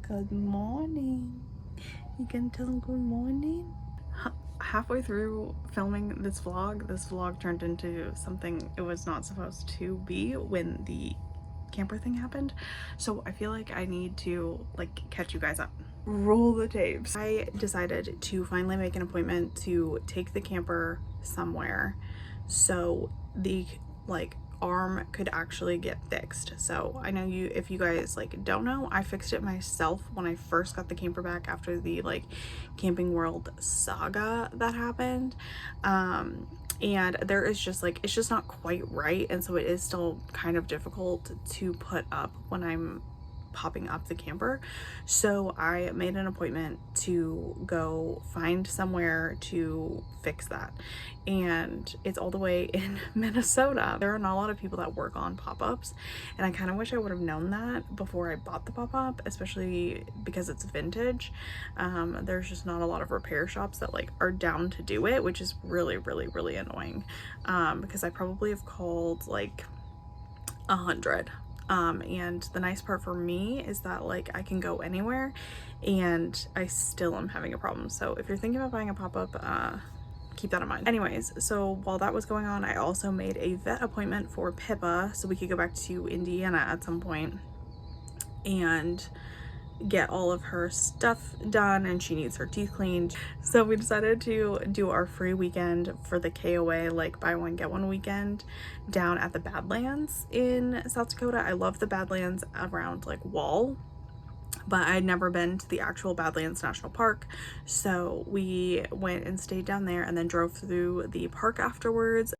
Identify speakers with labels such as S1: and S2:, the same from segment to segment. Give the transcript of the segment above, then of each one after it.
S1: Good morning. You can tell them good morning. Halfway through filming this vlog turned into something it was not supposed to be when the camper thing happened. So I feel like I need to catch you guys up. Roll the tapes. I decided to finally make an appointment to take the camper somewhere so the arm could actually get fixed. So I know if you guys don't know, I fixed it myself when I first got the camper back after the Camping World saga that happened. And there is just it's just not quite right, and so it is still kind of difficult to put up when I'm popping up the camper. So I made an appointment to go find somewhere to fix that, and it's all the way in Minnesota. There are not a lot of people that work on pop-ups, and I kind of wish I would have known that before I bought the pop-up, especially because it's vintage. There's just not a lot of repair shops that are down to do it, which is really annoying, because I probably have called 100. And the nice part for me is that I can go anywhere and I still am having a problem. So if you're thinking about buying a pop-up, keep that in mind. Anyways, so while that was going on, I also made a vet appointment for Pippa so we could go back to Indiana at some point and get all of her stuff done, and she needs her teeth cleaned. So we decided to do our free weekend for the KOA, buy one get one weekend down at the Badlands in South Dakota. I love the Badlands around Wall, but I'd never been to the actual Badlands National Park. So we went and stayed down there and then drove through the park afterwards.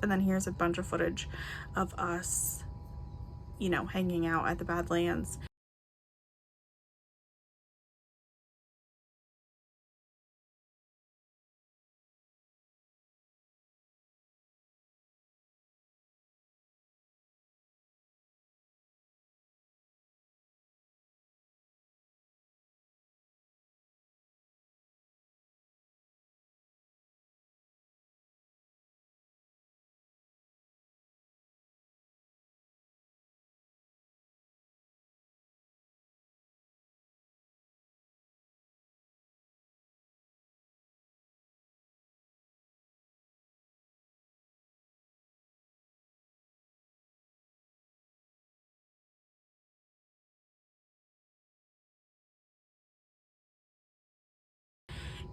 S1: And then here's a bunch of footage of us, hanging out at the Badlands.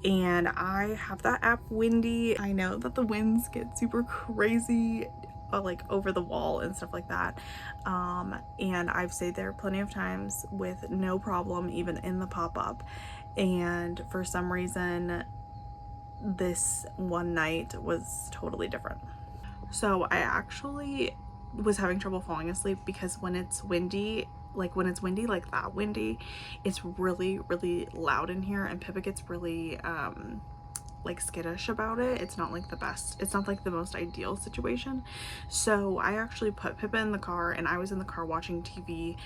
S1: And I have that app Windy. I know that the winds get super crazy over the wall and stuff like that, and I've stayed there plenty of times with no problem, even in the pop-up. And for some reason this one night was totally different. So I actually was having trouble falling asleep because when it's windy, like that windy, it's really loud in here, and Pippa gets really skittish about it. It's not the best, it's not the most ideal situation. So I actually put Pippa in the car, and I was in the car watching TV,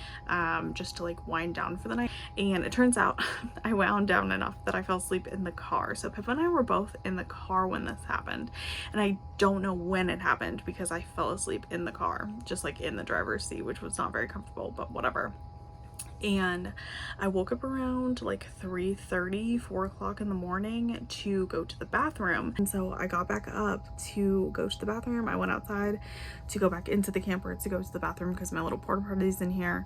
S1: just to wind down for the night. And it turns out I wound down enough that I fell asleep in the car. So Pippa and I were both in the car when this happened, and I don't know when it happened because I fell asleep in the car, just in the driver's seat, which was not very comfortable, but whatever. And I woke up around 3:30, 4 o'clock in the morning to go to the bathroom. And so I got back up to go to the bathroom. I went outside to go back into the camper to go to the bathroom because my little porta potty's in here.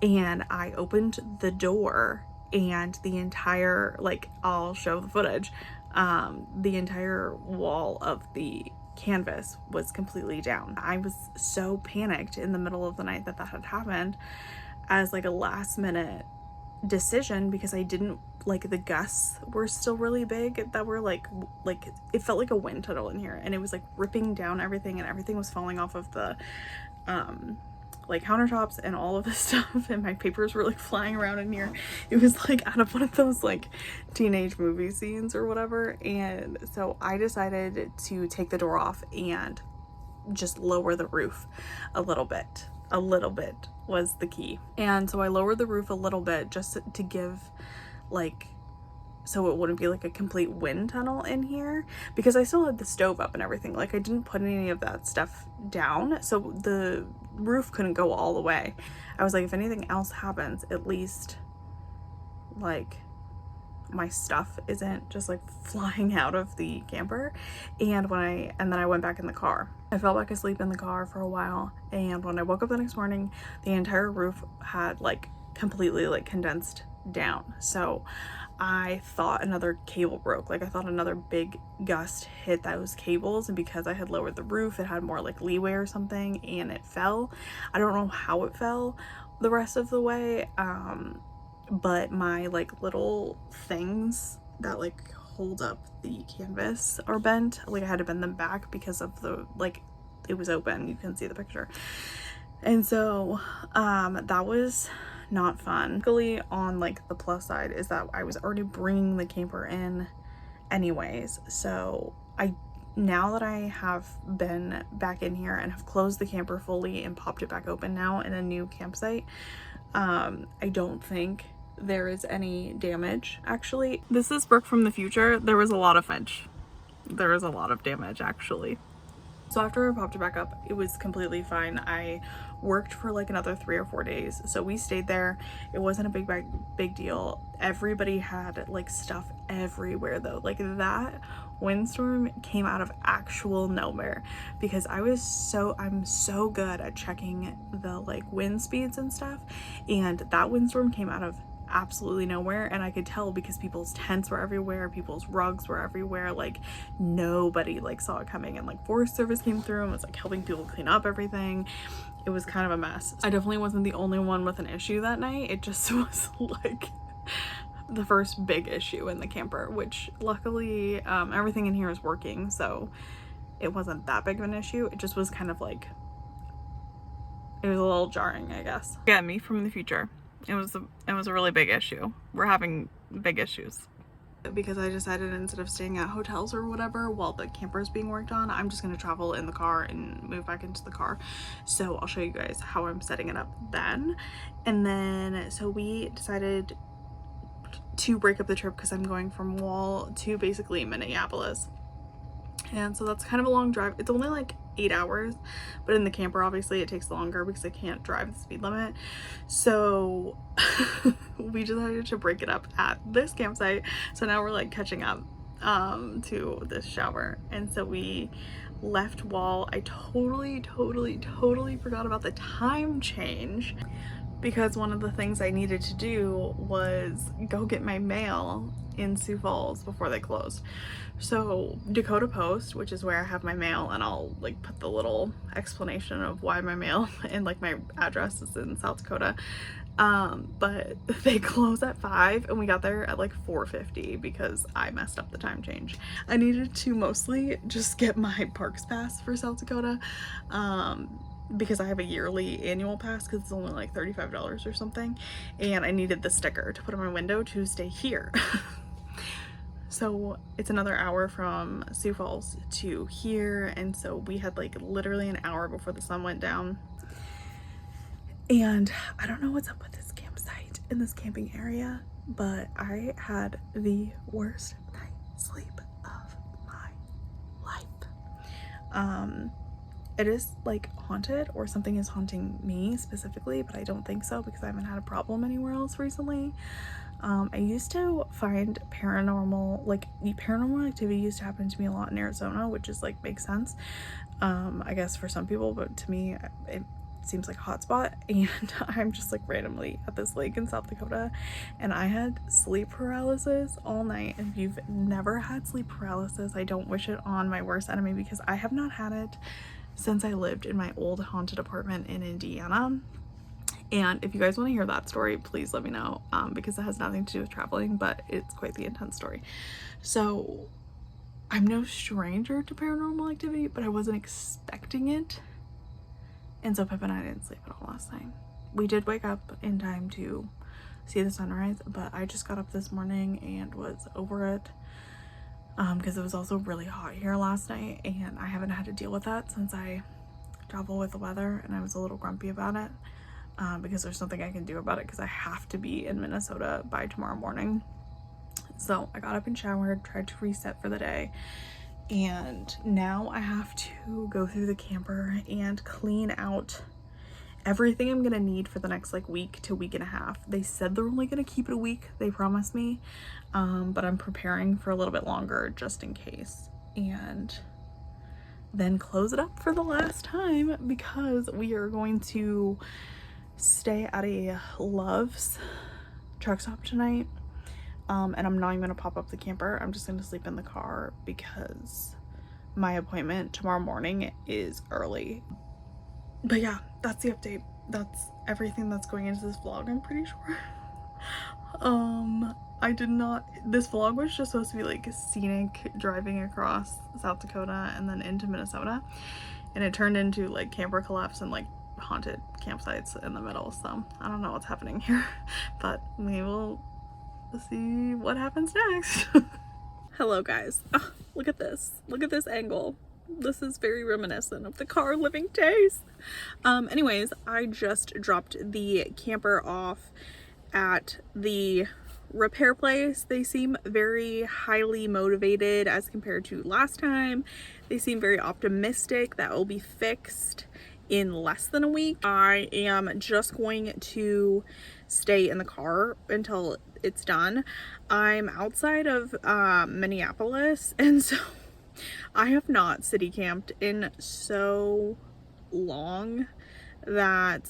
S1: And I opened the door, and the entire, I'll show the footage, the entire wall of the canvas was completely down. I was so panicked in the middle of the night that had happened, as a last minute decision, because I didn't the gusts were still really big that were it felt like a wind tunnel in here, and it was ripping down everything, and everything was falling off of the like countertops and all of this stuff, and my papers were like flying around in here. It was like out of one of those like teenage movie scenes or whatever. And so I decided to take the door off and just lower the roof a little bit. A little bit was the key. And so I lowered the roof a little bit just to give like, so it wouldn't be like a complete wind tunnel in here, because I still had the stove up and everything. Like I didn't put any of that stuff down, so the roof couldn't go all the way. I was like, if anything else happens, at least like my stuff isn't just like flying out of the camper. And then I went back in the car. I fell back asleep in the car for a while, and when I woke up the next morning, the entire roof had like completely like condensed down. So I thought another cable broke. Like I thought another big gust hit those cables, and because I had lowered the roof, it had more like leeway or something, and it fell. I don't know how it fell the rest of the way, but my like little things that like hold up the canvas are bent. Like I had to bend them back because of the, like, it was open, you can see the picture. And so that was not fun. Luckily, on like the plus side is that I was already bringing the camper in anyways, so now that I have been back in here and have closed the camper fully and popped it back open now in a new campsite, I don't think there is any damage. Actually, this is Brooke from the future. There was a lot of fudge. There was a lot of damage actually. So after I popped it back up, it was completely fine. I worked for like another 3 or 4 days, so we stayed there. It wasn't a big deal. Everybody had like stuff everywhere though. Like that windstorm came out of actual nowhere, because I'm so good at checking the like wind speeds and stuff, and that windstorm came out of absolutely nowhere. And I could tell because people's tents were everywhere, people's rugs were everywhere, like nobody like saw it coming, and like Forest Service came through and was like helping people clean up everything. It was kind of a mess. I definitely wasn't the only one with an issue that night. It just was like the first big issue in the camper, which luckily everything in here is working, so it wasn't that big of an issue. It just was kind of like, it was a little jarring, I guess. Yeah, me from the future. It was a really big issue. We're having big issues. Because I decided instead of staying at hotels or whatever while the camper is being worked on, I'm just going to travel in the car and move back into the car. So I'll show you guys how I'm setting it up then. And then, so we decided to break up the trip because I'm going from Wall to basically Minneapolis. And so that's kind of a long drive. It's only like 8 hours, but in the camper obviously it takes longer because I can't drive the speed limit. So we decided to break it up at this campsite. So now we're like catching up to this shower. And so we left Wall. I totally forgot about the time change, because one of the things I needed to do was go get my mail in Sioux Falls before they closed. So Dakota Post, which is where I have my mail, and I'll like put the little explanation of why my mail and like my address is in South Dakota, but they close at 5 and we got there at like 4:50 because I messed up the time change. I needed to mostly just get my parks pass for South Dakota, because I have a yearly annual pass because it's only like $35 or something, and I needed the sticker to put on my window to stay here. So it's another hour from Sioux Falls to here, and so we had like literally an hour before the sun went down. And I don't know what's up with this campsite in this camping area, but I had the worst night's sleep of my life. It is like haunted, or something is haunting me specifically, but I don't think so because I haven't had a problem anywhere else recently. I used to find paranormal activity used to happen to me a lot in Arizona, which is like makes sense, I guess for some people, but to me it seems like a hot spot. And I'm just like randomly at this lake in South Dakota, and I had sleep paralysis all night. And if you've never had sleep paralysis, I don't wish it on my worst enemy, because I have not had it since I lived in my old haunted apartment in Indiana. And if you guys want to hear that story, please let me know, because it has nothing to do with traveling, but it's quite the intense story. So I'm no stranger to paranormal activity, but I wasn't expecting it And so Pippa and I didn't sleep at all last night. We did wake up in time to see the sunrise, but I just got up this morning and was over it because it was also really hot here last night, and I haven't had to deal with that since I travel with the weather, and I was a little grumpy about it because there's nothing I can do about it because I have to be in Minnesota by tomorrow morning. So I got up and showered, tried to reset for the day, and now I have to go through the camper and clean out everything I'm gonna need for the next like week to week and a half. They said they're only gonna keep it a week, they promised me, but I'm preparing for a little bit longer just in case, and then close it up for the last time because we are going to stay at a Love's truck stop tonight, and I'm not even gonna pop up the camper. I'm just gonna sleep in the car because my appointment tomorrow morning is early. But yeah, that's the update. That's everything that's going into this vlog, I'm pretty sure. This vlog was just supposed to be like scenic driving across South Dakota and then into Minnesota, and it turned into like camper collapse and like haunted campsites in the middle. So I don't know what's happening here, but we will see what happens next. Hello guys. Oh, look at this angle. This is very reminiscent of the car living days. Anyways, I just dropped the camper off at the repair place. They seem very highly motivated as compared to last time. They seem very optimistic that it will be fixed in less than a week. I am just going to stay in the car until it's done. I'm outside of Minneapolis, and so I have not city camped in so long that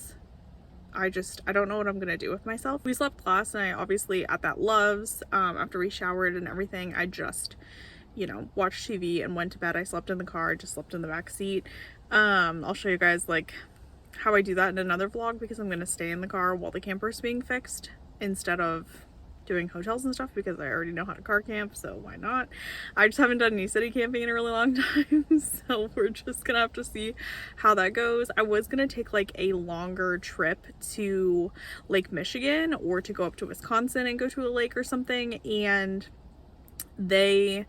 S1: I don't know what I'm gonna do with myself. We slept last night obviously at that Love's. After we showered and everything, I just, you know, watched TV and went to bed. I slept in the car. I just slept in the back seat. I'll show you guys like how I do that in another vlog because I'm gonna stay in the car while the camper is being fixed instead of doing hotels and stuff because I already know how to car camp, so why not? I just haven't done any city camping in a really long time, so we're just gonna have to see how that goes. I was gonna take like a longer trip to Lake Michigan or to go up to Wisconsin and go to a lake or something, and they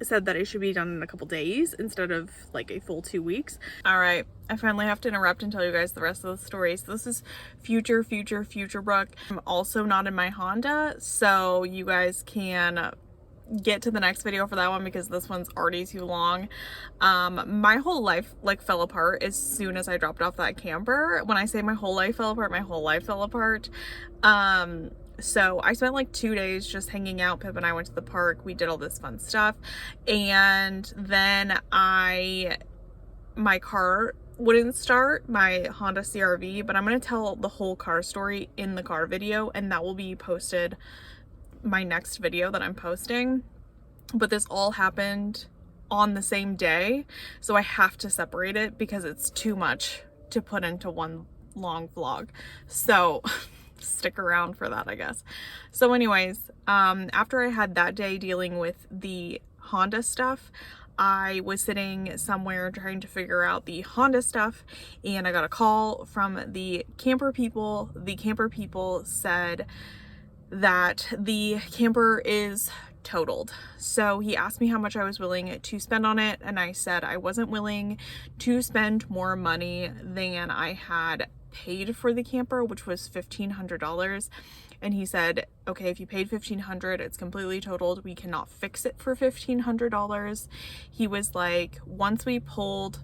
S1: said that it should be done in a couple days instead of like a full 2 weeks. All right, I finally have to interrupt and tell you guys the rest of the story. So this is future Brooke. I'm also not in my Honda, so you guys can get to the next video for that one because this one's already too long. My whole life like fell apart as soon as I dropped off that camper. When I say my whole life fell apart, my whole life fell apart. So I spent like 2 days just hanging out. Pip and I went to the park. We did all this fun stuff. And then my car wouldn't start, my Honda CRV, but I'm going to tell the whole car story in the car video, and that will be posted my next video that I'm posting. But this all happened on the same day, so I have to separate it because it's too much to put into one long vlog. So stick around for that, I guess. So anyways, after I had that day dealing with the Honda stuff, I was sitting somewhere trying to figure out the Honda stuff, and I got a call from the camper people. The camper people said that the camper is totaled. So he asked me how much I was willing to spend on it, and I said I wasn't willing to spend more money than I had paid for the camper, which was $1,500. And he said, okay, if you paid $1,500, it's completely totaled. We cannot fix it for $1,500. He was like, once we pulled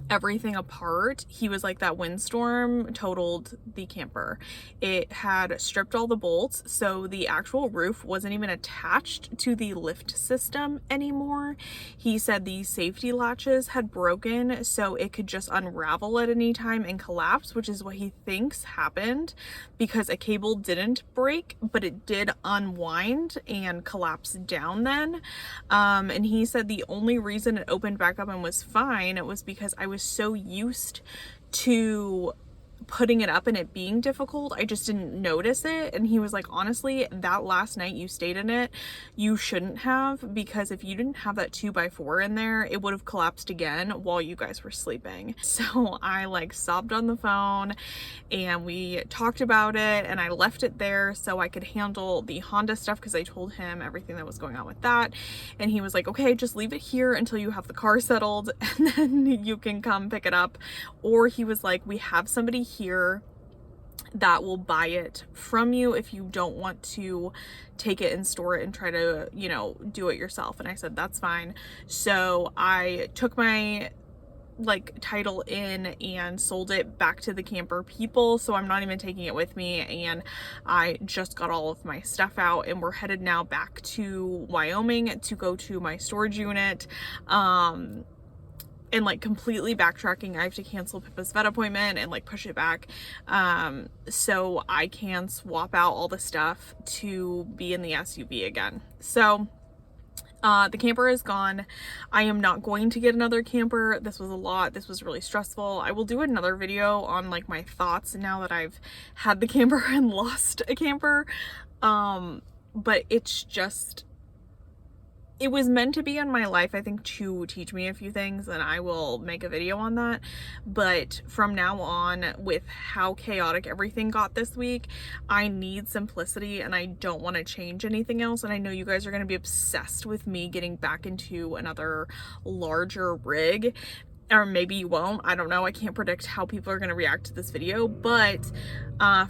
S1: everything apart, he was like, that windstorm totaled the camper. It had stripped all the bolts, so the actual roof wasn't even attached to the lift system anymore. He said the safety latches had broken, so it could just unravel at any time and collapse, which is what he thinks happened because a cable didn't break, but it did unwind and collapse down then. And he said the only reason it opened back up and was fine, it was because I was so used to putting it up and it being difficult. I just didn't notice it. And he was like, honestly, that last night you stayed in it, you shouldn't have, because if you didn't have that 2x4 in there, it would have collapsed again while you guys were sleeping. So I like sobbed on the phone and we talked about it, and I left it there so I could handle the Honda stuff, because I told him everything that was going on with that. And he was like, okay, just leave it here until you have the car settled and then you can come pick it up. Or he was like, we have somebody here that will buy it from you if you don't want to take it and store it and try to, you know, do it yourself. And I said, that's fine. So I took my like title in and sold it back to the camper people, so I'm not even taking it with me, and I just got all of my stuff out, and we're headed now back to Wyoming to go to my storage unit. And like completely backtracking, I have to cancel Pippa's vet appointment and like push it back so I can swap out all the stuff to be in the SUV again. So the camper is gone. I am not going to get another camper. This was a lot. This was really stressful. I will do another video on like my thoughts now that I've had the camper and lost a camper. But it's just, it was meant to be in my life, I think, to teach me a few things, and I will make a video on that. But from now on, with how chaotic everything got this week, I need simplicity and I don't want to change anything else. And I know you guys are going to be obsessed with me getting back into another larger rig, or maybe you won't. I don't know. I can't predict how people are going to react to this video, but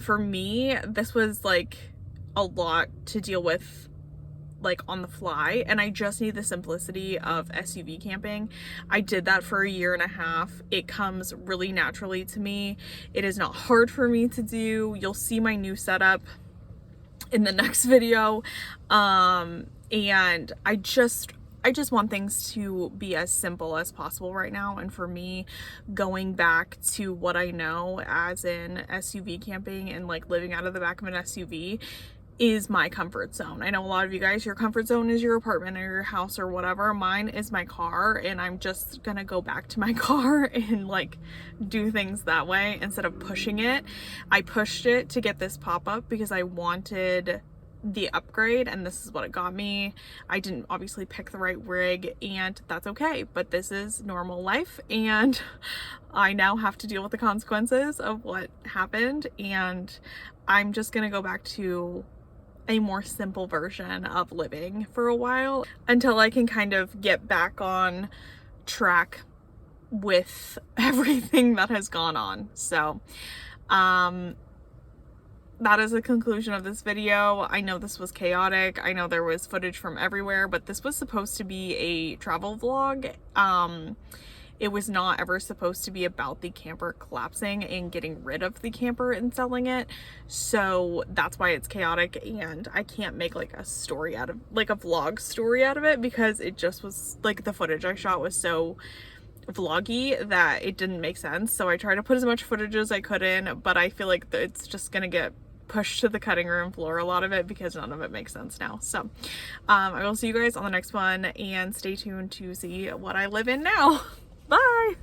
S1: for me, this was like a lot to deal with, like on the fly, and I just need the simplicity of SUV camping. I did that for a year and a half. It comes really naturally to me. It is not hard for me to do. You'll see my new setup in the next video. And I just want things to be as simple as possible right now. And for me, going back to what I know, as in SUV camping and like living out of the back of an SUV, is my comfort zone. I know a lot of you guys, your comfort zone is your apartment or your house or whatever. Mine is my car, and I'm just gonna go back to my car and like do things that way instead of pushing it. I pushed it to get this pop-up because I wanted the upgrade, and this is what it got me. I didn't obviously pick the right rig, and that's okay, but this is normal life, and I now have to deal with the consequences of what happened, and I'm just gonna go back to a more simple version of living for a while until I can kind of get back on track with everything that has gone on. So that is the conclusion of this video. I know this was chaotic. I know there was footage from everywhere, but this was supposed to be a travel vlog. It was not ever supposed to be about the camper collapsing and getting rid of the camper and selling it. So that's why it's chaotic, and I can't make like a story out of, like a vlog story out of it, because it just was like, the footage I shot was so vloggy that it didn't make sense. So I tried to put as much footage as I could in, but I feel like it's just gonna get pushed to the cutting room floor, a lot of it, because none of it makes sense now. So I will see you guys on the next one, and stay tuned to see what I live in now. Bye!